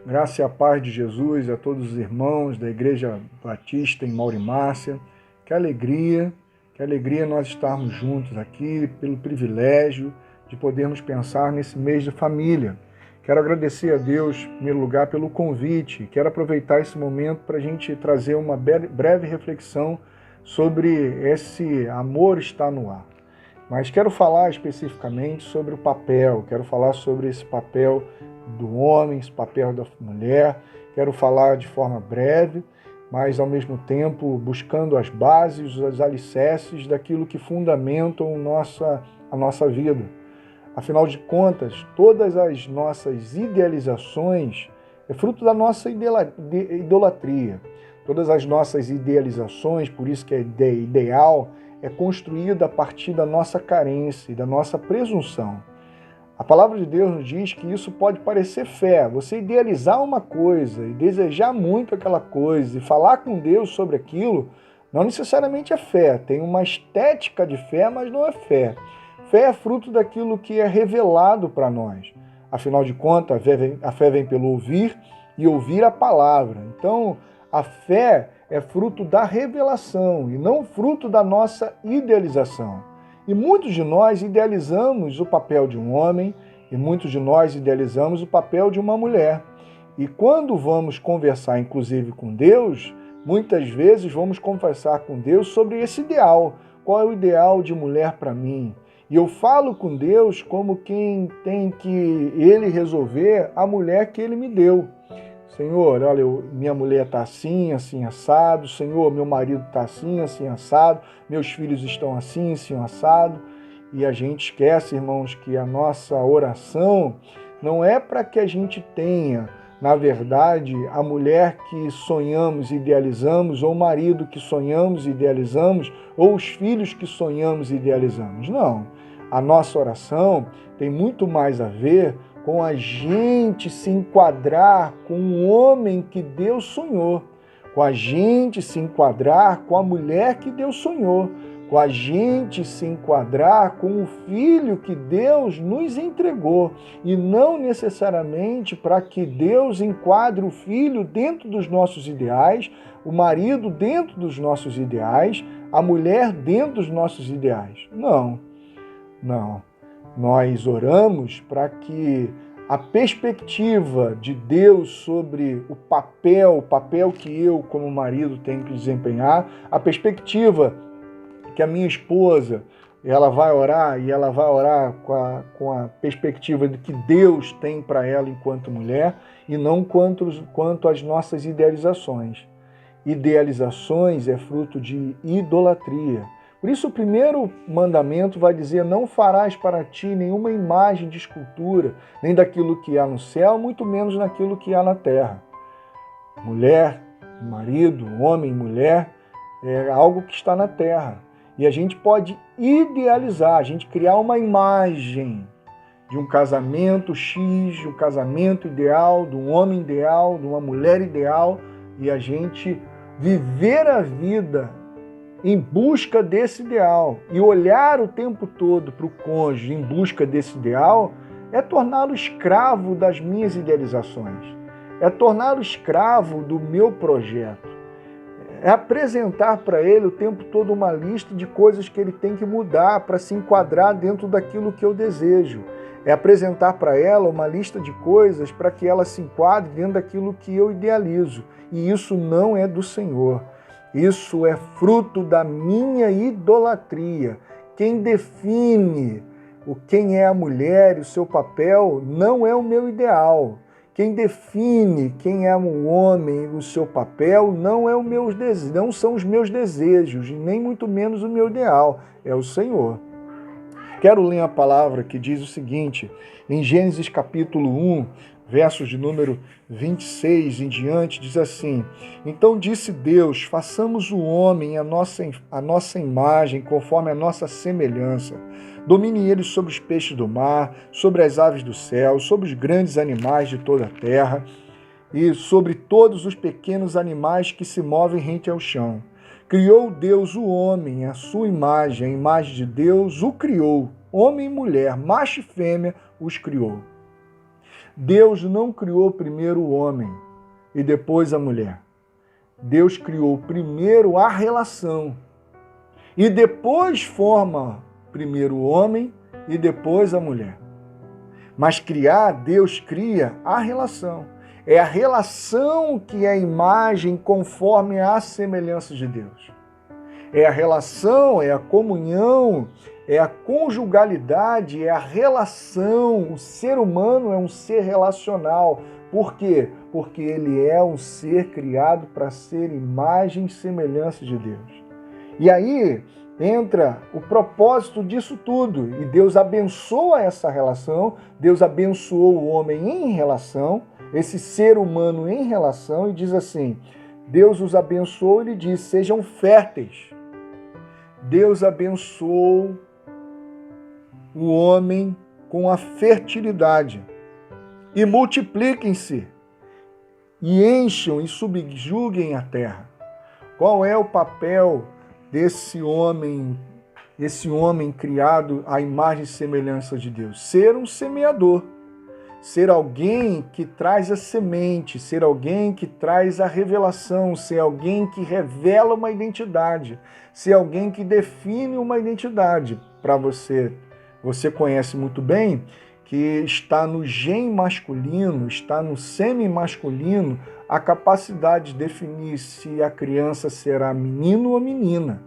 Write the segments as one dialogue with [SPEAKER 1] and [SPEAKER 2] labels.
[SPEAKER 1] Graça e a paz de Jesus a todos os irmãos da Igreja Batista em Maurimácia. Que alegria nós estarmos juntos aqui, pelo privilégio de podermos pensar nesse mês de família. Quero agradecer a Deus, em primeiro lugar, pelo convite. Quero aproveitar esse momento para a gente trazer uma breve reflexão sobre esse amor está no ar. Mas quero falar especificamente sobre o papel, quero falar sobre esse papel do homem, esse papel da mulher. Quero falar de forma breve, mas ao mesmo tempo buscando as bases, os alicerces daquilo que fundamentam a nossa vida. Afinal de contas, todas as nossas idealizações é fruto da nossa idolatria. Todas as nossas idealizações, por isso que é ideal, é construída a partir da nossa carência e da nossa presunção. A palavra de Deus nos diz que isso pode parecer fé. Você idealizar uma coisa e desejar muito aquela coisa e falar com Deus sobre aquilo, não necessariamente é fé. Tem uma estética de fé, mas não é fé. Fé é fruto daquilo que é revelado para nós. Afinal de contas, a fé vem pelo ouvir e ouvir a palavra. Então, a fé é fruto da revelação e não fruto da nossa idealização. E muitos de nós idealizamos o papel de um homem e muitos de nós idealizamos o papel de uma mulher. E quando vamos conversar, inclusive, com Deus, muitas vezes vamos conversar com Deus sobre esse ideal. Qual é o ideal de mulher para mim? E eu falo com Deus como quem tem que Ele resolver a mulher que Ele me deu. Senhor, olha, minha mulher está assim, assim, assado. Senhor, meu marido está assim, assim, assado. Meus filhos estão assim, assim, assado. E a gente esquece, irmãos, que a nossa oração não é para que a gente tenha, na verdade, a mulher que sonhamos e idealizamos, ou o marido que sonhamos e idealizamos, ou os filhos que sonhamos e idealizamos. Não. A nossa oração tem muito mais a ver com a gente se enquadrar com o homem que Deus sonhou, com a gente se enquadrar com a mulher que Deus sonhou, com a gente se enquadrar com o filho que Deus nos entregou, e não necessariamente para que Deus enquadre o filho dentro dos nossos ideais, o marido dentro dos nossos ideais, a mulher dentro dos nossos ideais. Não. Nós oramos para que a perspectiva de Deus sobre o papel que eu, como marido, tenho que desempenhar, a perspectiva que a minha esposa, ela vai orar e ela vai orar com a perspectiva de que Deus tem para ela enquanto mulher e não quanto às nossas idealizações. Idealizações é fruto de idolatria. Por isso o primeiro mandamento vai dizer: não farás para ti nenhuma imagem de escultura, nem daquilo que há no céu, muito menos naquilo que há na terra. Mulher, marido, homem, mulher, é algo que está na terra. E a gente pode idealizar, a gente criar uma imagem de um casamento X, de um casamento ideal, de um homem ideal, de uma mulher ideal, e a gente viver a vida em busca desse ideal. E olhar o tempo todo para o cônjuge em busca desse ideal é torná-lo escravo das minhas idealizações, é torná-lo escravo do meu projeto, é apresentar para ele o tempo todo uma lista de coisas que ele tem que mudar para se enquadrar dentro daquilo que eu desejo, é apresentar para ela uma lista de coisas para que ela se enquadre dentro daquilo que eu idealizo. E isso não é do Senhor. Isso é fruto da minha idolatria. Quem define quem é a mulher e o seu papel não é o meu ideal. Quem define quem é o homem e o seu papel não são os meus desejos, nem muito menos o meu ideal, é o Senhor. Quero ler a palavra que diz o seguinte, em Gênesis capítulo 1, versos de número 26 em diante, diz assim: então disse Deus, façamos o homem a nossa imagem, conforme a nossa semelhança. Domine ele sobre os peixes do mar, sobre as aves do céu, sobre os grandes animais de toda a terra e sobre todos os pequenos animais que se movem rente ao chão. Criou Deus o homem, a sua imagem, a imagem de Deus o criou. Homem e mulher, macho e fêmea, os criou. Deus não criou primeiro o homem e depois a mulher. Deus criou primeiro a relação e depois forma primeiro o homem e depois a mulher. Mas criar, Deus cria a relação. É a relação que é a imagem conforme a semelhança de Deus. É a relação, é a comunhão, é a conjugalidade, é a relação. O ser humano é um ser relacional. Por quê? Porque ele é um ser criado para ser imagem e semelhança de Deus. E aí entra o propósito disso tudo. E Deus abençoa essa relação, Deus abençoou o homem em relação, esse ser humano em relação, e diz assim, Deus os abençoou, ele diz, sejam férteis. Deus abençoou o homem com a fertilidade. E multipliquem-se, e encham e subjuguem a terra. Qual é o papel desse homem, esse homem criado à imagem e semelhança de Deus? Ser um semeador, ser alguém que traz a semente, ser alguém que traz a revelação, ser alguém que revela uma identidade, ser alguém que define uma identidade. Para você conhece muito bem que está no gene masculino, está no semi-masculino, a capacidade de definir se a criança será menino ou menina.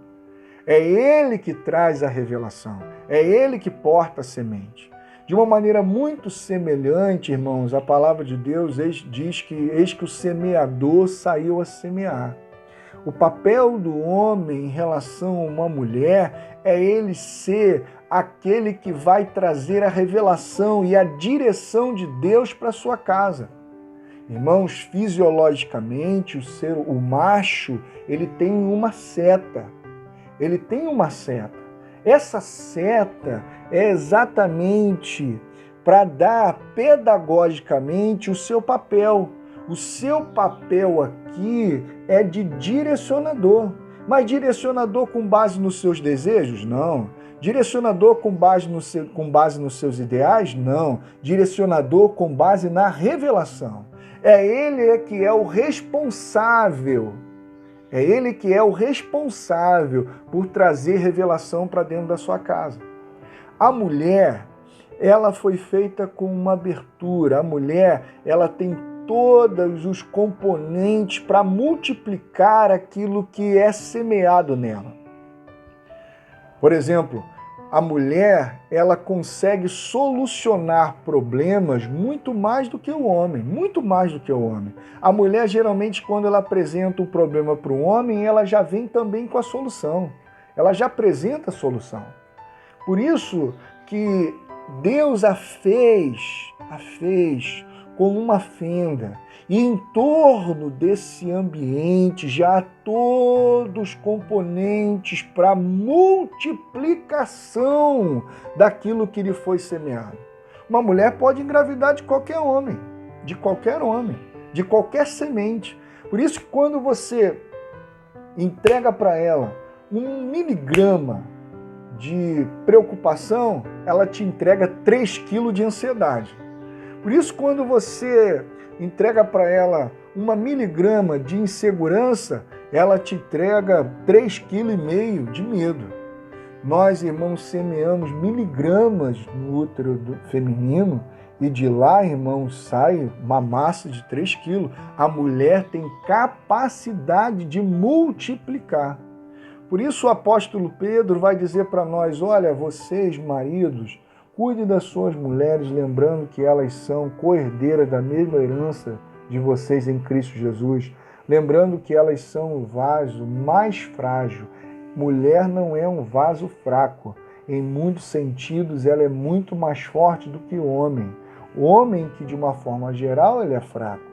[SPEAKER 1] É ele que traz a revelação, é ele que porta a semente. De uma maneira muito semelhante, irmãos, a palavra de Deus diz que eis que o semeador saiu a semear. O papel do homem em relação a uma mulher é ele ser aquele que vai trazer a revelação e a direção de Deus para a sua casa. Irmãos, fisiologicamente, o macho, ele tem uma seta. Ele tem uma seta. Essa seta é exatamente para dar pedagogicamente o seu papel. O seu papel aqui é de direcionador. Mas direcionador com base nos seus desejos? Não. Direcionador com base nos seus ideais? Não. Direcionador com base na revelação. É ele que é o responsável. É ele que é o responsável por trazer revelação para dentro da sua casa. A mulher, ela foi feita com uma abertura. A mulher, ela tem todos os componentes para multiplicar aquilo que é semeado nela. Por exemplo, a mulher, ela consegue solucionar problemas muito mais do que o homem, muito mais do que o homem. A mulher, geralmente, quando ela apresenta um problema para o homem, ela já vem também com a solução. Ela já apresenta a solução. Por isso que Deus a fez com uma fenda. E em torno desse ambiente já há todos os componentes para multiplicação daquilo que lhe foi semeado. Uma mulher pode engravidar de qualquer homem, de qualquer semente. Por isso, quando você entrega para ela 1 miligrama de preocupação, ela te entrega 3 quilos de ansiedade. Por isso, quando você entrega para ela 1 miligrama de insegurança, ela te entrega 3,5 kg de medo. Nós, irmãos, semeamos miligramas no útero feminino e de lá, irmãos, sai uma massa de 3 quilos. A mulher tem capacidade de multiplicar. Por isso o apóstolo Pedro vai dizer para nós, olha, vocês, maridos, cuide das suas mulheres, lembrando que elas são co-herdeiras da mesma herança de vocês em Cristo Jesus. Lembrando que elas são o vaso mais frágil. Mulher não é um vaso fraco. Em muitos sentidos, ela é muito mais forte do que o homem. O homem que, de uma forma geral, ele é fraco.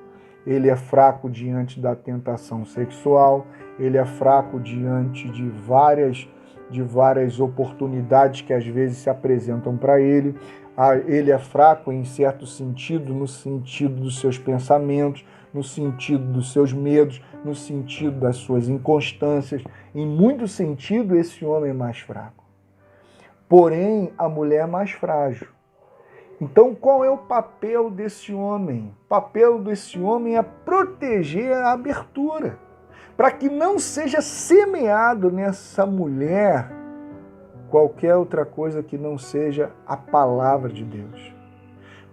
[SPEAKER 1] Ele é fraco diante da tentação sexual, ele é fraco diante de várias oportunidades que às vezes se apresentam para ele. Ele é fraco em certo sentido, no sentido dos seus pensamentos, no sentido dos seus medos, no sentido das suas inconstâncias. Em muito sentido, esse homem é mais fraco. Porém, a mulher é mais frágil. Então, qual é o papel desse homem? O papel desse homem é proteger a abertura, para que não seja semeado nessa mulher qualquer outra coisa que não seja a palavra de Deus.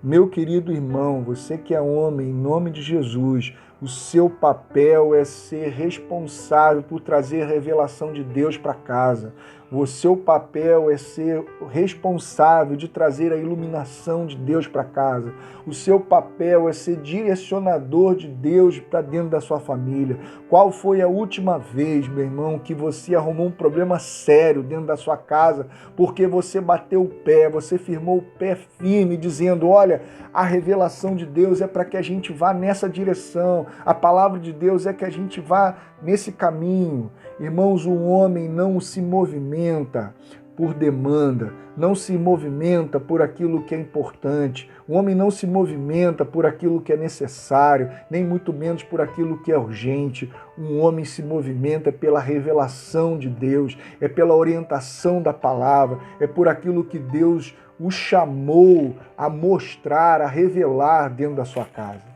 [SPEAKER 1] Meu querido irmão, você que é homem, em nome de Jesus, o seu papel é ser responsável por trazer a revelação de Deus para casa. O seu papel é ser responsável de trazer a iluminação de Deus para casa. O seu papel é ser direcionador de Deus para dentro da sua família. Qual foi a última vez, meu irmão, que você arrumou um problema sério dentro da sua casa porque você bateu o pé, você firmou o pé firme dizendo, olha, a revelação de Deus é para que a gente vá nessa direção. A palavra de Deus é que a gente vá nesse caminho. Irmãos, o homem não se movimenta por demanda, não se movimenta por aquilo que é importante. O homem não se movimenta por aquilo que é necessário, nem muito menos por aquilo que é urgente. Um homem se movimenta pela revelação de Deus, é pela orientação da palavra, é por aquilo que Deus o chamou a mostrar, a revelar dentro da sua casa.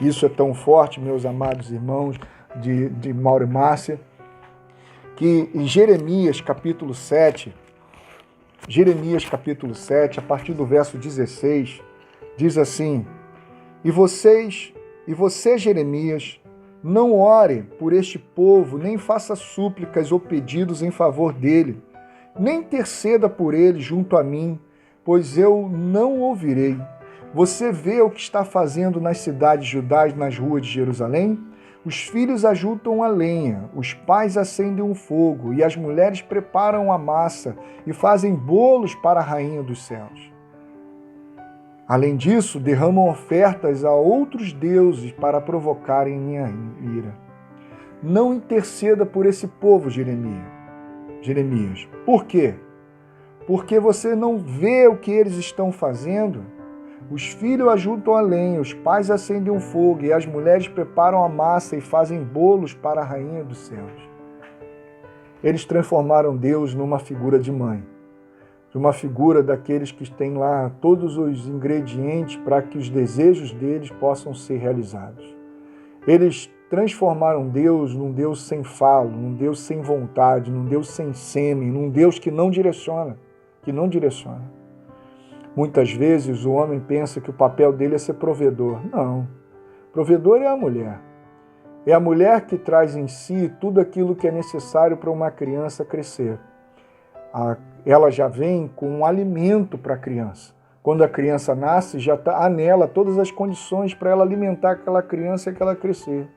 [SPEAKER 1] Isso é tão forte, meus amados irmãos de Mauro e Márcia, que em Jeremias capítulo 7, a partir do verso 16, diz assim, E você, Jeremias, não ore por este povo, nem faça súplicas ou pedidos em favor dele, nem interceda por ele junto a mim, pois eu não ouvirei. Você vê o que está fazendo nas cidades judaias, nas ruas de Jerusalém? Os filhos ajuntam a lenha, os pais acendem um fogo, e as mulheres preparam a massa e fazem bolos para a rainha dos céus. Além disso, derramam ofertas a outros deuses para provocarem minha ira. Não interceda por esse povo, Jeremias. Por quê? Porque você não vê o que eles estão fazendo? Os filhos ajuntam a lenha, os pais acendem um fogo e as mulheres preparam a massa e fazem bolos para a rainha dos céus. Eles transformaram Deus numa figura de mãe, de uma figura daqueles que têm lá todos os ingredientes para que os desejos deles possam ser realizados. Eles transformaram Deus num Deus sem falo, num Deus sem vontade, num Deus sem sêmen, num Deus que não direciona, Muitas vezes o homem pensa que o papel dele é ser provedor. Não. Provedor é a mulher. É a mulher que traz em si tudo aquilo que é necessário para uma criança crescer. Ela já vem com um alimento para a criança. Quando a criança nasce, já há nela todas as condições para ela alimentar aquela criança e que ela crescer.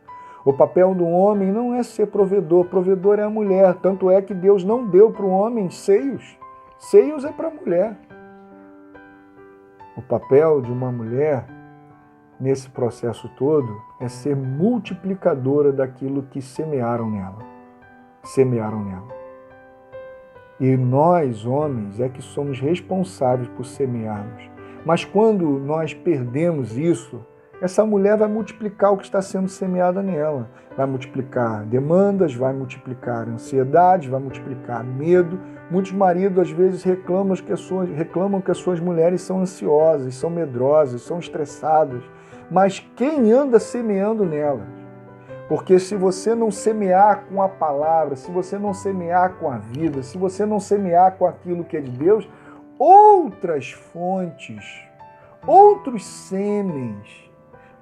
[SPEAKER 1] O papel do homem não é ser provedor. Provedor é a mulher. Tanto é que Deus não deu para o homem seios. Seios é para a mulher. O papel de uma mulher, nesse processo todo, é ser multiplicadora daquilo que semearam nela. E nós, homens, é que somos responsáveis por semearmos. Mas quando nós perdemos isso, essa mulher vai multiplicar o que está sendo semeado nela. Vai multiplicar demandas, vai multiplicar ansiedade, vai multiplicar medo. Muitos maridos, às vezes, reclamam que as suas mulheres são ansiosas, são medrosas, são estressadas. Mas quem anda semeando nelas? Porque se você não semear com a palavra, se você não semear com a vida, se você não semear com aquilo que é de Deus, outras fontes, outros sêmens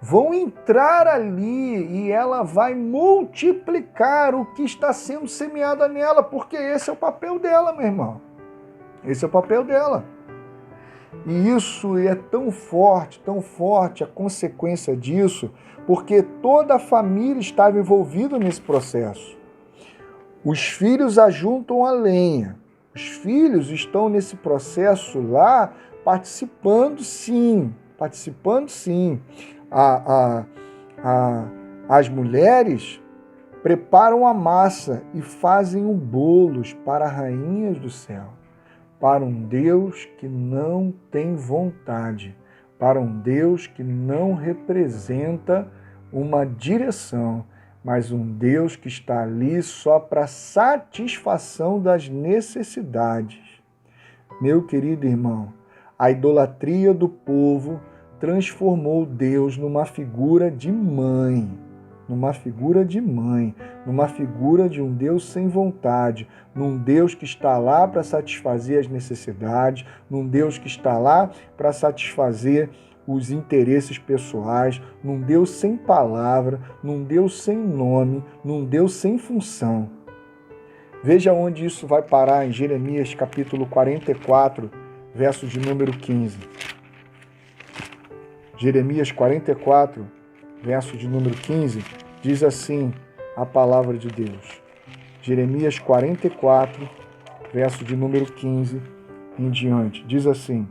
[SPEAKER 1] vão entrar ali e ela vai multiplicar o que está sendo semeado nela, porque esse é o papel dela, meu irmão. Esse é o papel dela. E isso é tão forte a consequência disso, porque toda a família estava envolvida nesse processo. Os filhos ajuntam a lenha. Os filhos estão nesse processo lá participando sim. As mulheres preparam a massa e fazem bolos para rainhas do céu, para um Deus que não tem vontade, para um Deus que não representa uma direção, mas um Deus que está ali só para satisfação das necessidades. Meu querido irmão, A idolatria do povo transformou Deus numa figura de mãe, numa figura de um Deus sem vontade, num Deus que está lá para satisfazer as necessidades, num Deus que está lá para satisfazer os interesses pessoais, num Deus sem palavra, num Deus sem nome, num Deus sem função. Veja onde isso vai parar em Jeremias capítulo 44, verso de número 15. Jeremias 44, verso de número 15, diz assim a palavra de Deus. Jeremias 44, verso de número 15 em diante, diz assim: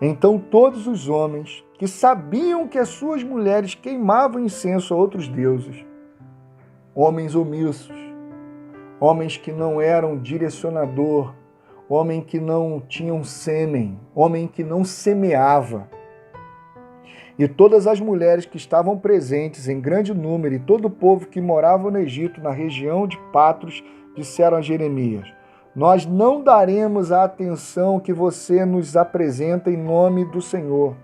[SPEAKER 1] Então todos os homens que sabiam que as suas mulheres queimavam incenso a outros deuses, homens omissos, homens que não eram direcionador, homem que não tinham sêmen, homem que não semeava, e todas as mulheres que estavam presentes em grande número e todo o povo que morava no Egito, na região de Patros, disseram a Jeremias: Nós não daremos a atenção que você nos apresenta em nome do Senhor.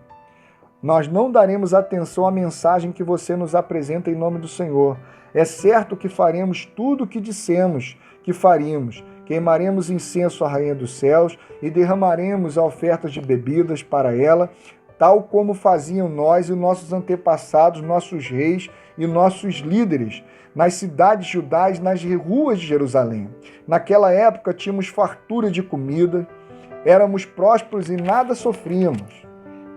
[SPEAKER 1] Nós não daremos atenção à mensagem que você nos apresenta em nome do Senhor. É certo que faremos tudo o que dissemos que faríamos. Queimaremos incenso à Rainha dos Céus e derramaremos ofertas de bebidas para ela, tal como faziam nós e nossos antepassados, nossos reis e nossos líderes, nas cidades judaias, nas ruas de Jerusalém. Naquela época tínhamos fartura de comida, éramos prósperos e nada sofríamos.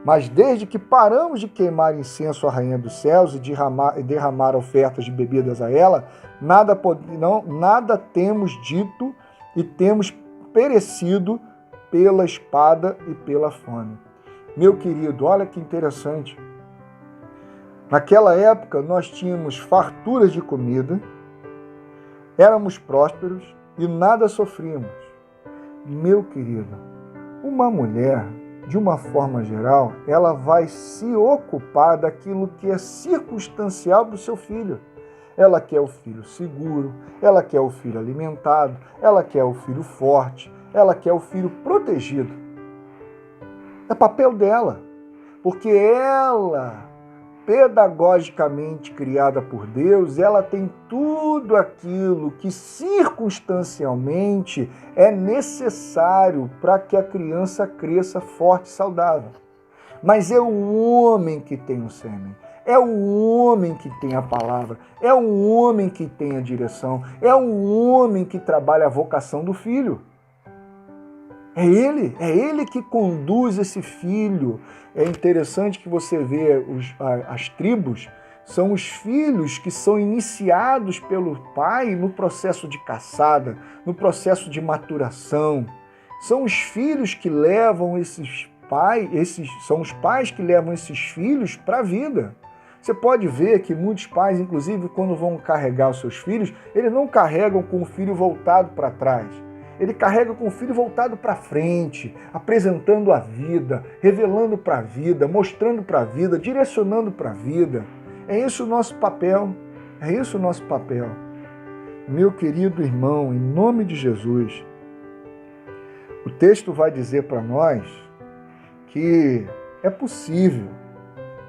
[SPEAKER 1] Mas desde que paramos de queimar incenso à Rainha dos Céus e derramar ofertas de bebidas a ela, nada temos dito e temos perecido pela espada e pela fome. Meu querido, olha que interessante. Naquela época nós tínhamos farturas de comida, éramos prósperos e nada sofríamos. Meu querido, uma mulher, de uma forma geral, ela vai se ocupar daquilo que é circunstancial para o seu filho. Ela quer o filho seguro, ela quer o filho alimentado, ela quer o filho forte, ela quer o filho protegido. É papel dela, porque ela, pedagogicamente criada por Deus, ela tem tudo aquilo que circunstancialmente é necessário para que a criança cresça forte e saudável. Mas é o homem que tem o sêmen, é o homem que tem a palavra, é o homem que tem a direção, é o homem que trabalha a vocação do filho. É ele que conduz esse filho. É interessante que você vê as tribos, são os filhos que são iniciados pelo pai no processo de caçada, no processo de maturação. São os filhos que levam são os pais que levam esses filhos para a vida. Você pode ver que muitos pais, inclusive, quando vão carregar os seus filhos, eles não carregam com o filho voltado para trás. Ele carrega com o filho voltado para frente, apresentando a vida, revelando para a vida, mostrando para a vida, direcionando para a vida. É esse o nosso papel, é esse o nosso papel. Meu querido irmão, em nome de Jesus, o texto vai dizer para nós que é possível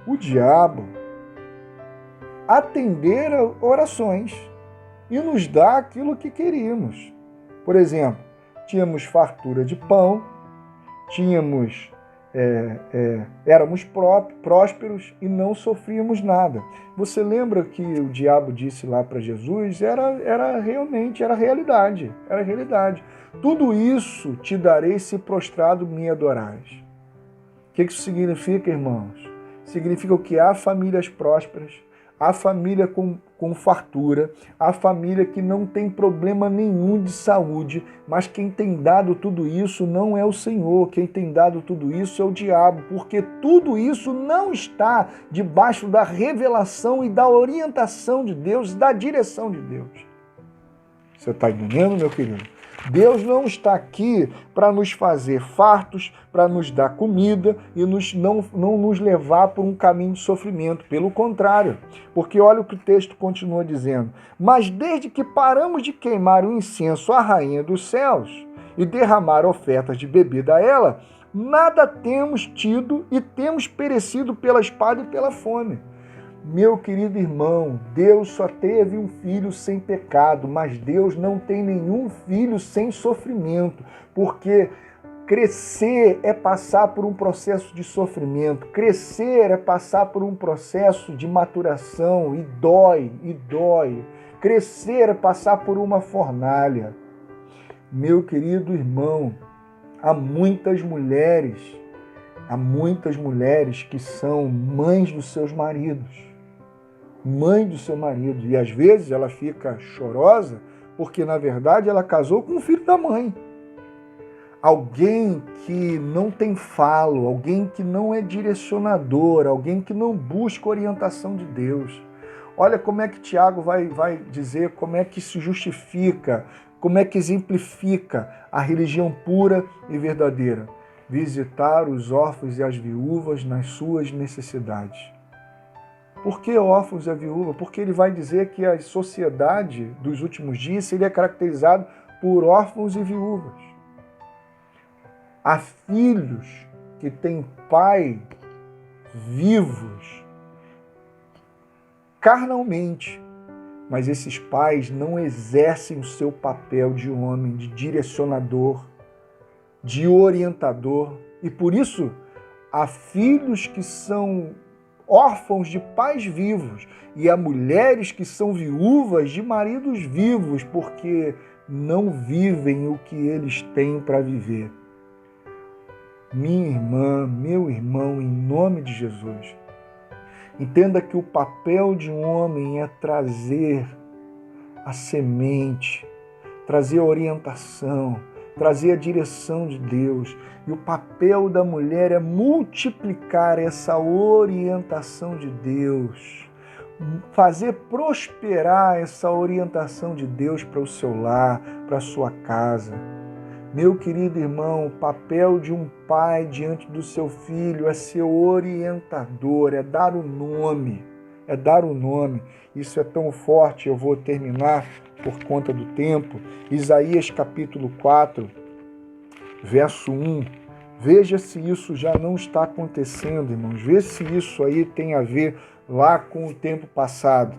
[SPEAKER 1] o diabo atender a orações e nos dar aquilo que queríamos. Por exemplo, tínhamos fartura de pão, éramos prósperos e não sofríamos nada. Você lembra que o diabo disse lá para Jesus? Era realidade. Tudo isso te darei se prostrado me adorares. O que isso significa, irmãos? Significa que há famílias prósperas, há família com fartura, há família que não tem problema nenhum de saúde, mas quem tem dado tudo isso não é o Senhor, quem tem dado tudo isso é o diabo, porque tudo isso não está debaixo da revelação e da orientação de Deus, da direção de Deus. Você está entendendo, meu querido? Deus não está aqui para nos fazer fartos, para nos dar comida e não nos levar por um caminho de sofrimento. Pelo contrário, porque olha o que o texto continua dizendo. Mas desde que paramos de queimar o incenso à Rainha dos Céus e derramar ofertas de bebida a ela, nada temos tido e temos perecido pela espada e pela fome. Meu querido irmão, Deus só teve um filho sem pecado, mas Deus não tem nenhum filho sem sofrimento, porque crescer é passar por um processo de sofrimento, crescer é passar por um processo de maturação e dói. Crescer é passar por uma fornalha. Meu querido irmão, há muitas mulheres que são mães dos seus maridos. Mãe do seu marido. E às vezes ela fica chorosa porque, na verdade, ela casou com o filho da mãe. Alguém que não tem falo, alguém que não é direcionador, alguém que não busca orientação de Deus. Olha como é que Tiago vai dizer, como é que se justifica, como é que exemplifica a religião pura e verdadeira. Visitar os órfãos e as viúvas nas suas necessidades. Por que órfãos e a viúva? Porque ele vai dizer que a sociedade dos últimos dias seria caracterizada por órfãos e viúvas. Há filhos que têm pai vivos carnalmente, mas esses pais não exercem o seu papel de homem, de direcionador, de orientador, e por isso há filhos que são órfãos de pais vivos e há mulheres que são viúvas de maridos vivos, porque não vivem o que eles têm para viver. Minha irmã, meu irmão, em nome de Jesus, entenda que o papel de um homem é trazer a semente, trazer a orientação, trazer a direção de Deus. E o papel da mulher é multiplicar essa orientação de Deus, fazer prosperar essa orientação de Deus para o seu lar, para a sua casa. Meu querido irmão, o papel de um pai diante do seu filho é ser orientador, é dar o nome, Isso é tão forte, eu vou terminar por conta do tempo. Isaías capítulo 4, verso 1. Veja se isso já não está acontecendo, irmãos. Veja se isso aí tem a ver lá com o tempo passado.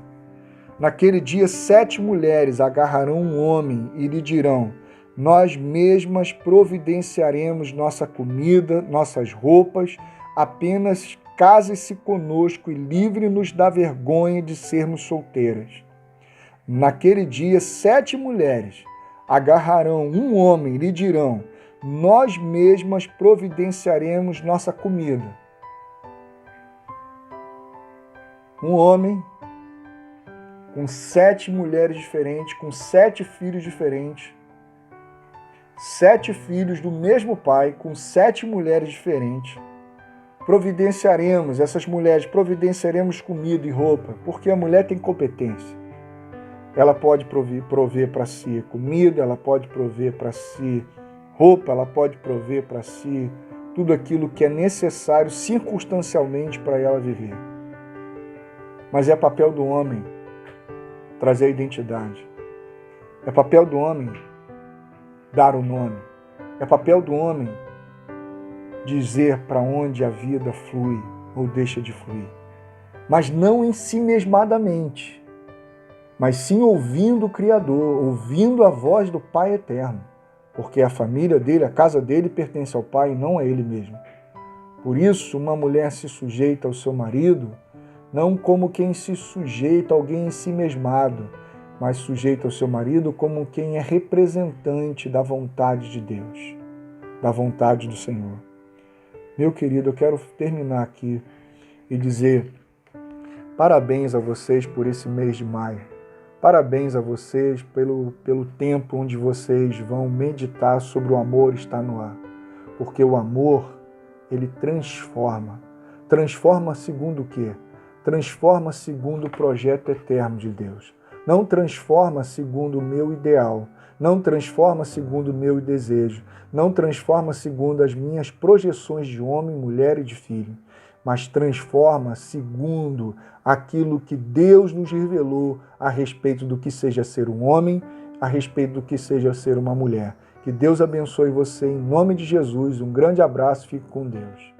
[SPEAKER 1] Naquele dia, 7 mulheres agarrarão um homem e lhe dirão: nós mesmas providenciaremos nossa comida, nossas roupas, apenas case-se conosco e livre-nos da vergonha de sermos solteiras. Naquele dia, 7 mulheres agarrarão um homem e lhe dirão: nós mesmas providenciaremos nossa comida. Um homem com 7 mulheres diferentes, com 7 filhos diferentes, 7 filhos do mesmo pai, com 7 mulheres diferentes. Essas mulheres providenciaremos comida e roupa, porque a mulher tem competência. Ela pode prover para si comida, ela pode prover para si roupa, ela pode prover para si tudo aquilo que é necessário circunstancialmente para ela viver. Mas é papel do homem trazer a identidade. É papel do homem dar o nome. É papel do homem dizer para onde a vida flui ou deixa de fluir. Mas não em si mesmadamente, mas sim ouvindo o Criador, ouvindo a voz do Pai Eterno, porque a família dele, a casa dele pertence ao Pai e não a ele mesmo. Por isso, uma mulher se sujeita ao seu marido, não como quem se sujeita a alguém em si mesmado, mas sujeita ao seu marido como quem é representante da vontade de Deus, da vontade do Senhor. Meu querido, eu quero terminar aqui e dizer parabéns a vocês por esse mês de maio. Parabéns a vocês pelo tempo onde vocês vão meditar sobre o amor está no ar. Porque o amor, ele transforma. Transforma segundo o quê? Transforma segundo o projeto eterno de Deus. Não transforma segundo o meu ideal. Não transforma segundo o meu desejo. Não transforma segundo as minhas projeções de homem, mulher e de filho. Mas transforma segundo aquilo que Deus nos revelou a respeito do que seja ser um homem, a respeito do que seja ser uma mulher. Que Deus abençoe você em nome de Jesus. Um grande abraço, fique com Deus.